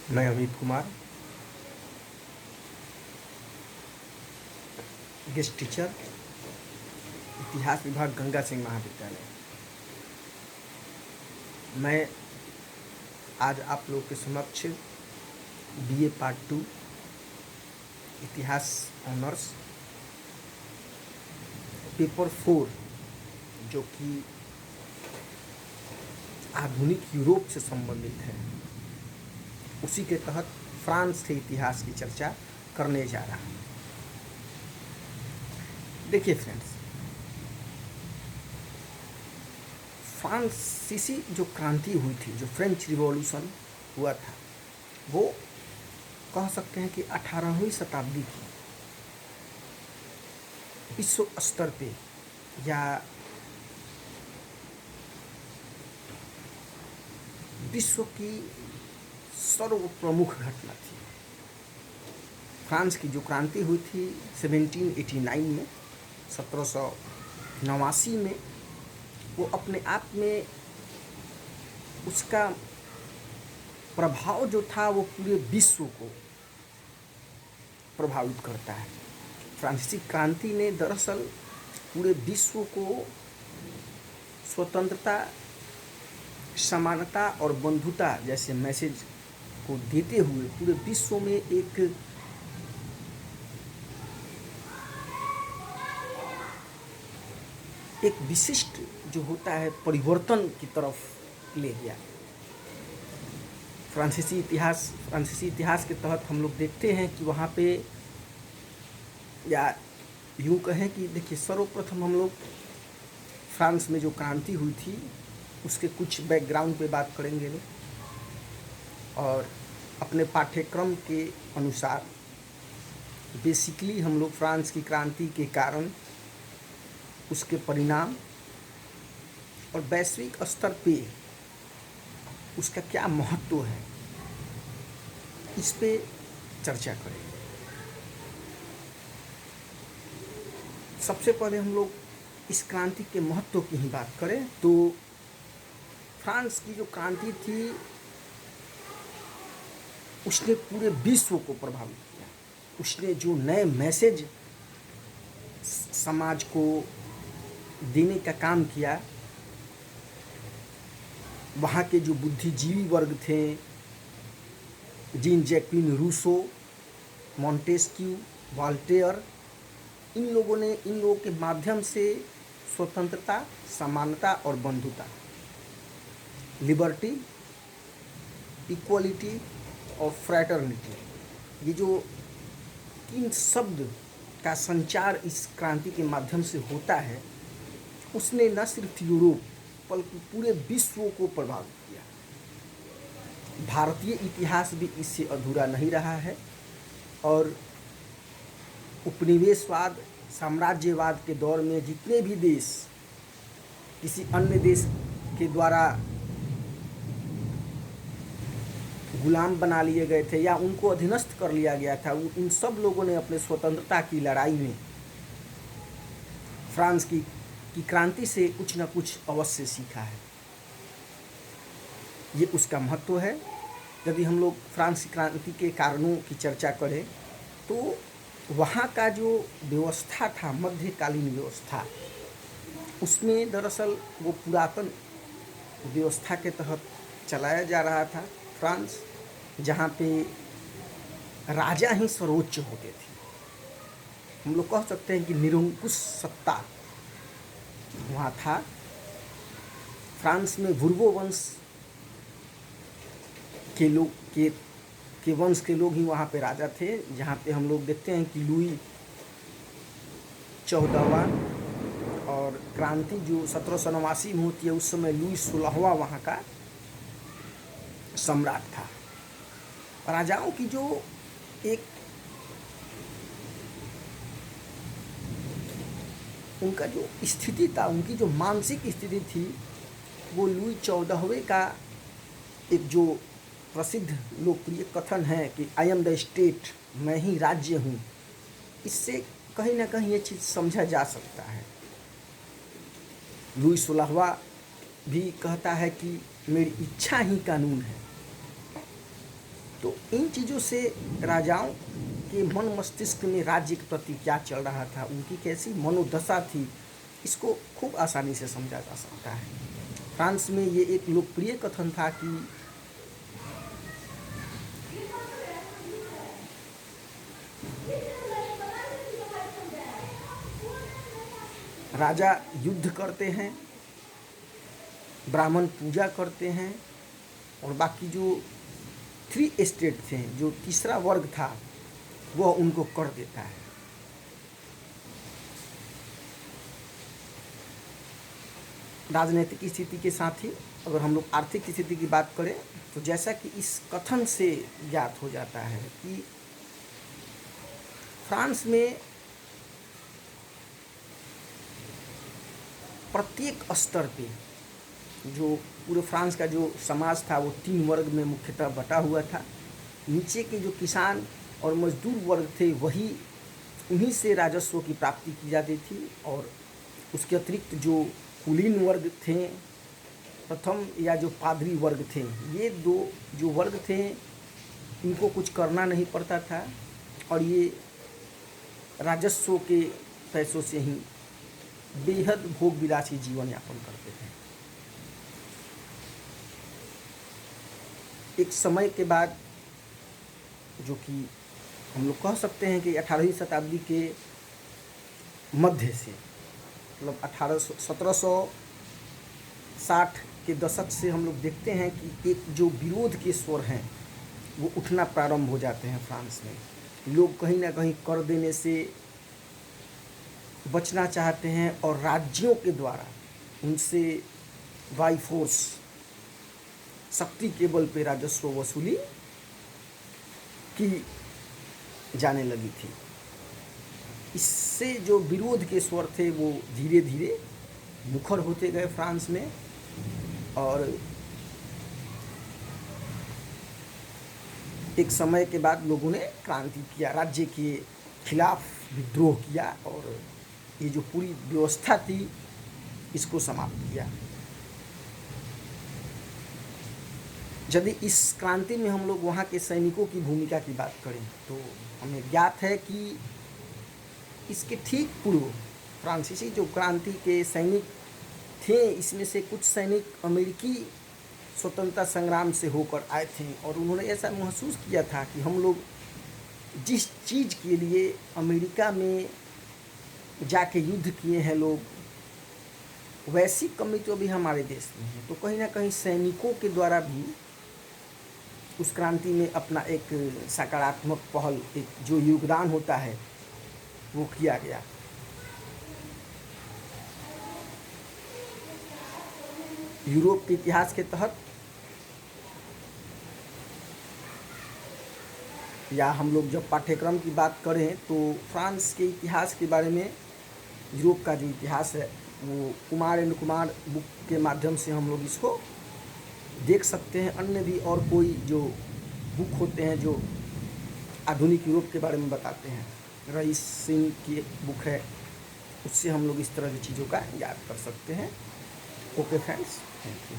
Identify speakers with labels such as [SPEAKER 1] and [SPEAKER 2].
[SPEAKER 1] मैं Amit Kumar, guest teacher, इतिहास विभाग गंगा सिंह महाविद्यालय। मैं आज आप लोग के समक्ष बीए पार्ट 2 इतिहास ऑनर्स पेपर 4 जो कि आधुनिक यूरोप से संबंधित है, उसी के तहत फ्रांस के इतिहास की चर्चा करने जा रहा हूँ। देखिए फ्रेंड्स, फ्रांसीसी जो क्रांति हुई थी, जो फ्रेंच रिवॉल्यूशन हुआ था, वो कह सकते हैं कि 18वीं शताब्दी की विश्व स्तर पे या विश्व की सर्व प्रमुख घटना थी। फ्रांस की जो क्रांति हुई थी 1789 में, 1789 में, वो अपने आप में उसका प्रभाव जो था वो पूरे विश्व को प्रभावित करता है। फ्रांसीसी क्रांति ने दरअसल पूरे विश्व को स्वतंत्रता, समानता और बंधुता जैसे मैसेज को देते हुए पूरे विश्व में एक विशिष्ट जो होता है परिवर्तन की तरफ ले गया। फ्रांसीसी इतिहास के तहत हम लोग देखते हैं कि वहाँ पे, या यूँ कहें कि देखिए, सर्वप्रथम हम लोग फ्रांस में जो क्रांति हुई थी उसके कुछ बैकग्राउंड पे बात करेंगे लोग, और अपने पाठ्यक्रम के अनुसार बेसिकली हम लोग फ्रांस की क्रांति के कारण, उसके परिणाम और वैश्विक स्तर पे उसका क्या महत्व है, इस पे चर्चा करेंगे। सबसे पहले हम लोग इस क्रांति के महत्व की ही बात करें तो फ्रांस की जो क्रांति थी उसने पूरे विश्व को प्रभावित किया। उसने जो नए मैसेज समाज को देने का काम किया, वहाँ के जो बुद्धिजीवी वर्ग थे, जीन जैक्विन रूसो, मॉन्टेस्क्यू, वॉल्टेयर, इन लोगों के माध्यम से स्वतंत्रता, समानता और बंधुता, लिबर्टी, इक्वलिटी और फ्रैटर्निटी, ये जो 3 शब्द का संचार इस क्रांति के माध्यम से होता है, उसने न सिर्फ यूरोप बल्कि पूरे विश्व को प्रभावित किया। भारतीय इतिहास भी इससे अधूरा नहीं रहा है, और उपनिवेशवाद, साम्राज्यवाद के दौर में जितने भी देश किसी अन्य देश के द्वारा गुलाम बना लिए गए थे या उनको अधीनस्थ कर लिया गया था, उन सब लोगों ने अपने स्वतंत्रता की लड़ाई में फ्रांस की क्रांति से कुछ न कुछ अवश्य सीखा है। ये उसका महत्व है। यदि हम लोग फ्रांस की क्रांति के कारणों की चर्चा करें तो वहाँ का जो व्यवस्था था, मध्यकालीन व्यवस्था, उसमें दरअसल वो पुरातन व्यवस्था के तहत चलाया जा रहा था फ्रांस, जहाँ पे राजा ही सर्वोच्च होते थे। हम लोग कह सकते हैं कि निरंकुश सत्ता वहाँ था। फ्रांस में बुर्बो वंश के लोग के वंश के लोग ही वहाँ पे राजा थे, जहाँ पे हम लोग देखते हैं कि लुई 14वां, और क्रांति जो 1789 में होती है उस समय लुई 16वां वहाँ का सम्राट था। राजाओं की जो एक उनका जो स्थिति था, उनकी जो मानसिक स्थिति थी, वो लुई 14वें का एक जो प्रसिद्ध लोकप्रिय कथन है कि आई एम द स्टेट, मैं ही राज्य हूँ, इससे कहीं ना कहीं ये चीज़ समझा जा सकता है। लुई 16वां भी कहता है कि मेरी इच्छा ही कानून है। तो इन चीज़ों से राजाओं के मन मस्तिष्क में राज्य के प्रति क्या चल रहा था, उनकी कैसी मनोदशा थी, इसको खूब आसानी से समझा जा सकता है। फ्रांस में ये एक लोकप्रिय कथन था कि राजा युद्ध करते हैं, ब्राह्मण पूजा करते हैं, और बाकी जो 3 स्टेट थे, जो तीसरा वर्ग था, वह उनको कर देता है। राजनीतिक स्थिति के साथ ही अगर हम लोग आर्थिक स्थिति की बात करें तो जैसा कि इस कथन से ज्ञात हो जाता है कि फ्रांस में प्रत्येक स्तर पे जो पूरे फ्रांस का जो समाज था वो 3 वर्ग में मुख्यतः बटा हुआ था। नीचे के जो किसान और मजदूर वर्ग थे वही उन्हीं से राजस्व की प्राप्ति की जाती थी, और उसके अतिरिक्त जो कुलीन वर्ग थे प्रथम या जो पादरी वर्ग थे, ये 2 जो वर्ग थे इनको कुछ करना नहीं पड़ता था और ये राजस्व के पैसों से ही बेहद भोग विलासी जीवन यापन करते थे। एक समय के बाद जो कि हम लोग कह सकते हैं कि 18वीं शताब्दी के मध्य से, मतलब 1760 के दशक से हम लोग देखते हैं कि एक जो विरोध के स्वर हैं वो उठना प्रारंभ हो जाते हैं फ्रांस में। लोग कहीं ना कहीं कर देने से बचना चाहते हैं और राज्यों के द्वारा उनसे बाई फोर्स शक्ति के बल पे राजस्व वसूली की जाने लगी थी। इससे जो विरोध के स्वर थे वो धीरे धीरे मुखर होते गए फ्रांस में, और एक समय के बाद लोगों ने क्रांति किया, राज्य के खिलाफ विद्रोह किया और ये जो पूरी व्यवस्था थी इसको समाप्त किया। यदि इस क्रांति में हम लोग वहाँ के सैनिकों की भूमिका की बात करें तो हमें ज्ञात है कि इसके ठीक पूर्व फ्रांसीसी जो क्रांति के सैनिक थे, इसमें से कुछ सैनिक अमेरिकी स्वतंत्रता संग्राम से होकर आए थे और उन्होंने ऐसा महसूस किया था कि हम लोग जिस चीज़ के लिए अमेरिका में जाके युद्ध किए हैं लोग, वैसी कमी तो भी हमारे देश में है। तो कहीं ना कहीं सैनिकों के द्वारा भी उस क्रांति में अपना एक सकारात्मक पहल, एक जो योगदान होता है वो किया गया। यूरोप के इतिहास के तहत या हम लोग जब पाठ्यक्रम की बात करें तो फ्रांस के इतिहास के बारे में, यूरोप का जो इतिहास है वो कुमार एंड कुमार बुक के माध्यम से हम लोग इसको देख सकते हैं। अन्य भी और कोई जो बुक होते हैं जो आधुनिक यूरोप के बारे में बताते हैं, रईस सिंह की बुक है, उससे हम लोग इस तरह की चीज़ों का याद कर सकते हैं। Okay friends, thank you.